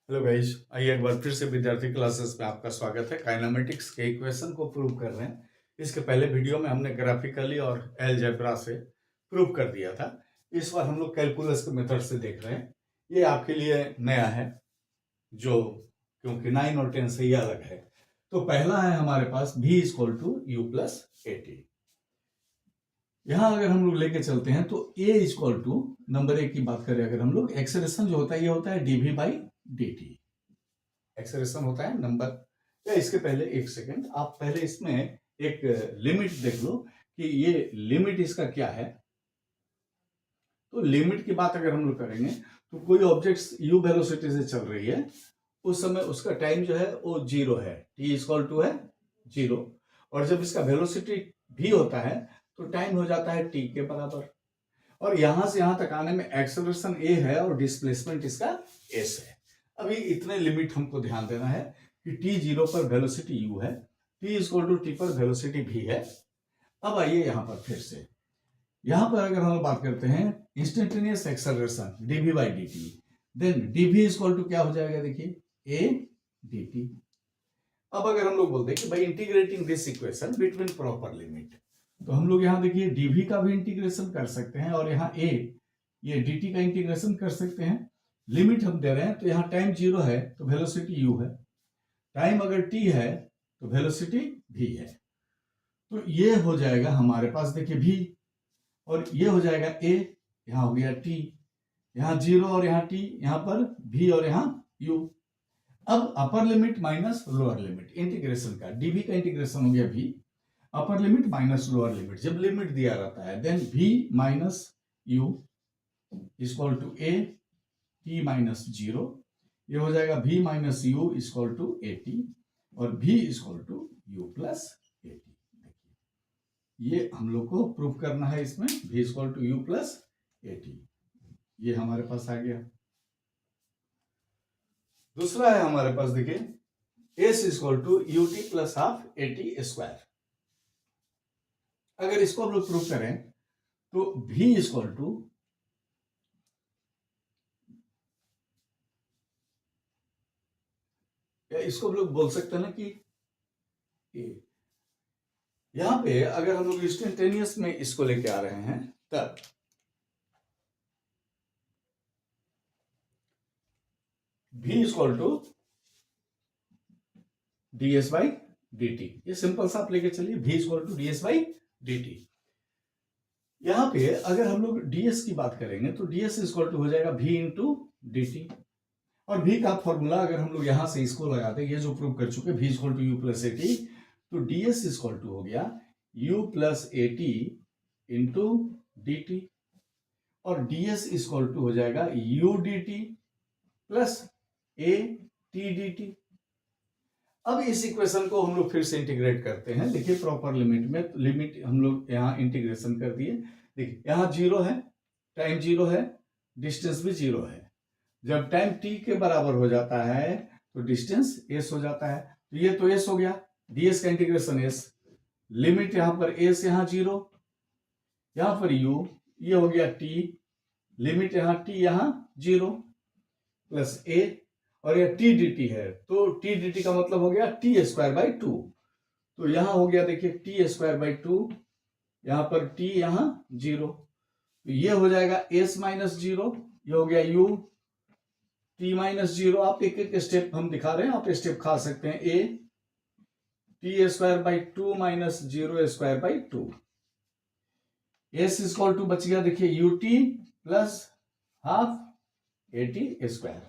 Hello guys, आइए एक बार फिर से विद्यार्थी क्लासेस में आपका स्वागत है। काइनेमेटिक्स के इक्वेशन को प्रूव कर रहे हैं। इसके पहले वीडियो में हमने ग्राफिकली और अलजेब्रा से प्रूव कर दिया था। इस बार हम लोग कैलकुलस के मेथड से देख रहे हैं। ये आपके लिए नया है, जो क्योंकि 9 और 10 से ये अलग है। तो पहला है हमारे पास v equal to u plus a t. यहां अगर हम लोग लेके चलते हैं तो a इक्वल टू नंबर 1 की बात करें, अगर हम लोग एक्सेलरेशन जो होता है ये होता है dv बाई dt। एक्सेलरेशन होता है नंबर, या इसके पहले एक सेकंड आप पहले इसमें एक लिमिट देख लो कि ये लिमिट इसका क्या है। तो लिमिट की बात अगर हम लोग करेंगे तो कोई ऑब्जेक्ट u वेलोसिटी से चल रही है, उस समय उसका टाइम जो है वो 0 है, t इक्वल टू है 0। और जब इसका वेलोसिटी v होता है तो टाइम हो जाता है t के बराबर। और यहां से यहां तक आने में एक्सेलरेशन a है और डिस्प्लेसमेंट इसका s है। अभी इतने लिमिट हमको ध्यान देना है कि t 0 पर वेलोसिटी u है, t इक्वल टू टी पर वेलोसिटी v है। अब आइए यहां पर फिर से, यहां पर अगर हम बात करते हैं instantaneous acceleration dv by dt, then dv equal to क्या हो जाएगा, देखिए a dt। अब अगर हम लोग बोलते हैं कि भाई integrating this equation between proper limit, तो हम लोग यहाँ देखिए dv का भी इंटीग्रेशन कर सकते हैं और यहाँ a ये dt का इंटीग्रेशन कर सकते हैं। लिमिट हम दे रहे हैं तो यहाँ टाइम 0 है तो वेलोसिटी u है, टाइम अगर t है तो वेलोसिटी v है। तो ये हो जाएगा हमारे पास देखिए v, और ये हो जाएगा a, यहाँ हो गया t, यहाँ 0 और यहाँ t, यहाँ पर v और यहाँ u। अब upper limit minus lower limit integration का, dv का इंटीग्रेशन हो गया v, upper limit minus lower limit, जब लिमिट दिया रहता है then v minus u equal to a t minus 0। ये हो जाएगा v minus u equal to a t, और v equal to u plus a t. ये हम लोग को प्रूव करना है इसमें, v equal to u plus a t. ये हमारे पास आ गया। दूसरा है हमारे पास देखिए s equal to u t plus half a t square. अगर इसको हम लोग प्रूव करें तो v इक्वल टू इसको हम लोग बोल सकते हैं ना कि यहां पे अगर हम लोग इंस्टेंटेनियस में इसको लेके आ रहे हैं तब v equal to d s by D t. ये सिंपल सा आप लेके चलिए, v equal to d s by D t. यहां पे अगर हम लोग ds की बात करेंगे तो ds इक्वल टू हो जाएगा v इंटू डी टी। और v का फॉर्मूला अगर हम लोग यहां से इसको लगाते हैं, ये जो प्रूव कर चुके v equal to u plus a t, तो ds इक्वल टू हो गया u plus a t into d T, और ds इक्वल टू हो जाएगा u d t plus a t d t. अब इस इक्वेशन को हम लोग फिर से इंटीग्रेट करते हैं। देखिए प्रॉपर लिमिट में, लिमिट हम लोग यहाँ इंटीग्रेशन कर दिए। देखिए यहाँ 0 है, टाइम 0 है, डिस्टेंस भी 0 है। जब टाइम t के बराबर हो जाता है तो डिस्टेंस s हो जाता है। तो ये तो s हो गया, ds का इंटीग्रेशन s, लिमिट यहाँ पर s, यहाँ 0, यहाँ पर u, ये हो गया t, लिमिट यहाँ t, यहाँ 0 प्लस a, और यह टी डी टी है तो टी डी टी का मतलब हो गया टी स्क्वायर बाई 2। तो यहां हो गया देखिए टी स्क्वायर बाई 2, यहां पर टी, यहां 0, तो ये हो जाएगा s माइनस 0, ये हो गया u t माइनस 0। आप एक एक स्टेप हम दिखा रहे हैं, आप स्टेप खा सकते हैं। a t square by 2 minus 0 square by 2, s equal to बच गया देखिए u t plus half a t square.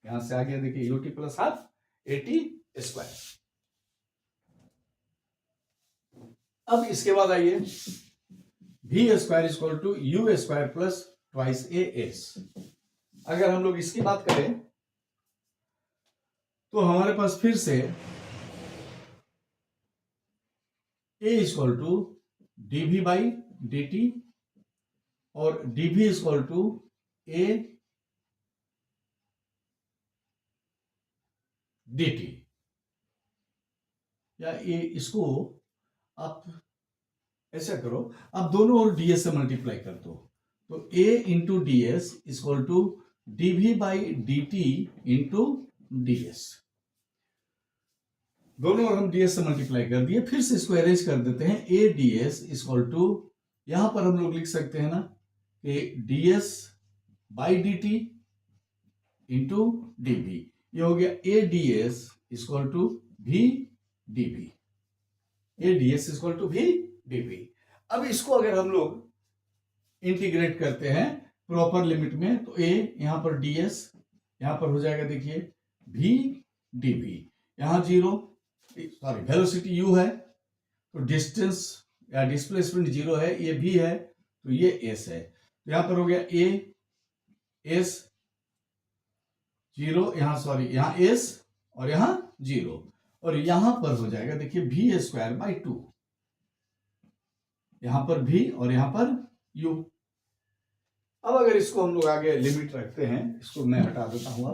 यहां से आ गया देखिए u t plus half a t square. अब इसके बाद आइए v square equal to u square plus twice a s. अगर हम लोग इसकी बात करें तो हमारे पास फिर से a equal to D V by D T, और D V equal to A D T, या ये इसको आप ऐसा करो, आप दोनों और ds से मल्टीप्लाई कर दो, तो a into d s equal to dv by dt into ds। दोनों ओर हम ds से मल्टीप्लाई कर दिए। फिर से इसको अरेंज कर देते हैं। a ds इक्वल टू, यहां पर हम लोग लिख सकते हैं ना कि ds by dt into dv। ये हो गया a ds equal to v dv। a ds equal to v dv। अब इसको अगर हम लोग इंटीग्रेट करते हैं प्रॉपर लिमिट में, तो a यहां पर ds यहां पर हो जाएगा, देखिए v dv। यहां वेलोसिटी u है, तो डिस्टेंस या डिस्प्लेसमेंट 0 है, ये v है, तो ये s है। तो यहां पर हो गया a s 0, यहां s और यहां 0, और यहां पर हो जाएगा देखिए v स्क्वायर बाई 2। यहां पर v और यहां पर u। अब अगर इसको हम लोग आगे लिमिट रखते हैं, इसको मैं हटा देता हूं।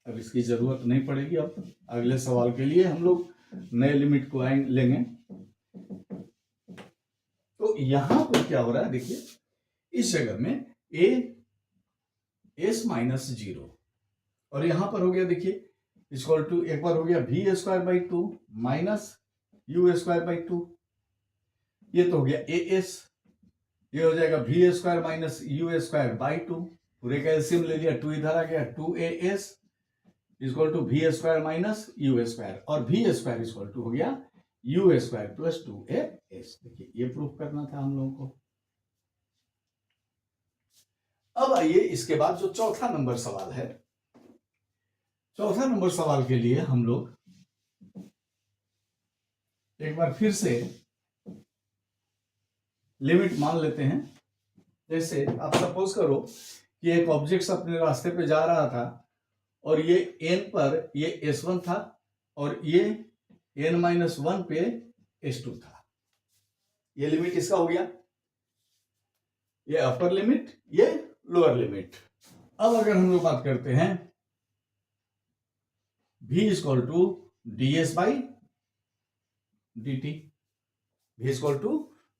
अब इसकी जरूरत नहीं पड़ेगी। अब अगले सवाल के लिए हम लोग नए लिमिट को लेंगे। तो यहां पर क्या हो रहा है, देखिए इस जगह में a s माइनस 0, और यहां पर हो गया देखिए इक्वल टू, एक बार हो गया v square by 2 minus u square by 2। ये तो हो गया a s, ये हो जाएगा v square minus u square by 2। पूरे का एलसीएम ले लिया, 2 इधर आ गया, 2as equal to v square minus u square, और v स्क्वायर इक्वल टू हो गया u स्क्वायर प्लस 2as। देखिए ये प्रूफ करना था हम लोगों को। अब आइए इसके बाद जो चौथा नंबर सवाल है, चौथा नंबर सवाल के लिए हम लोग एक बार फिर से लिमिट मान लेते हैं। जैसे आप सपोज करो कि एक ऑब्जेक्ट अपने रास्ते पे जा रहा था, और ये n पर ये s1 था, और ये n-1 पे s2 था। ये लिमिट इसका हो गया, ये अपर लिमिट, ये लोअर लिमिट। अब अगर हम लोग बात करते हैं v equal to ds by dt, v equal to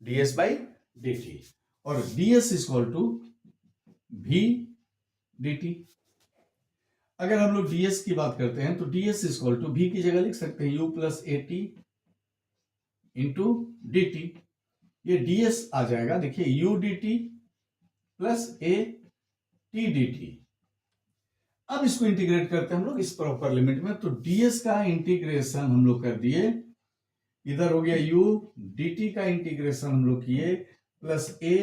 ds by dt, और ds equal to v dt। अगर हम लोग ds की बात करते हैं, तो ds इक्वल टू v की जगह लिख सकते हैं u plus at into dt। ये ds आ जाएगा, देखिए u dt plus a t dt। अब इसको इंटीग्रेट करते हैं हम लोग इस प्रॉपर लिमिट में, तो ds का इंटीग्रेशन हम लोग कर दिए, इधर हो गया u, dt का इंटीग्रेशन हम लोग किए, प्लस a।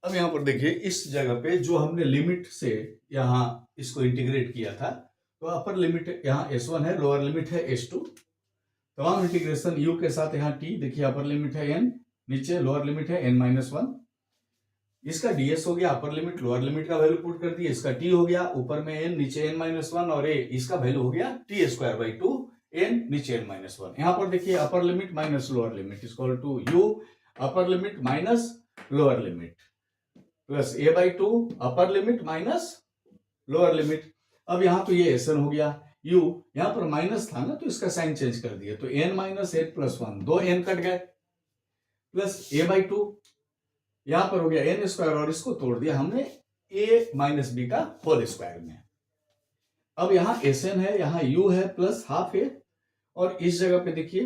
अब यहां पर देखिए इस जगह पे जो हमने लिमिट से यहां इसको इंटीग्रेट किया था, तो अपर लिमिट यहां s1 है, लोअर लिमिट है s2। तमाम इंटीग्रेशन u के साथ यहां t, देखिए अपर लिमिट है n, नीचे लोअर लिमिट है n-1। इसका ds हो गया, अपर लिमिट लोअर लिमिट का वैल्यू पुट कर दिया, इसका t हो गया, ऊपर में n नीचे n-1, और a इसका वैल्यू हो गया t स्क्वायर बाई 2 n नीचे n-1। यहां पर देखिए upper limit minus lower limit equal to u upper limit minus lower limit plus a by 2 upper limit minus lower limit. अब यहां तो ये sn हो गया, u यहां पर माइनस था ना, तो इसका साइन चेंज कर दिया, तो n-8 प्लस 1, 2 n कट गए, प्लस a बाई 2, यहां पर हो गया n स्क्वायर, और इसको तोड़ दिया हमने a माइनस बी का होल स्क्वायर में। अब यहाँ sn है, यहाँ u है प्लस हाफ है, और इस जगह पे देखिए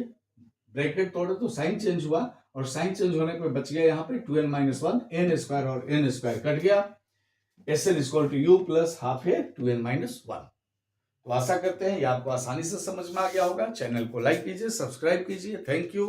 ब्रैकेट तोड़े तो साइन चेंज हुआ, और साइन चेंज होने पे बच गया यहाँ पे 2n-1, n स्क्वायर और n स्क्वायर कट गया, sn equal to u plus half है 2n-1। तो आशा करते हैं ये आपको आसानी से समझ में आ गया होगा। चैनल को लाइक कीजिए, सब्सक्राइब कीजिए। Thank you.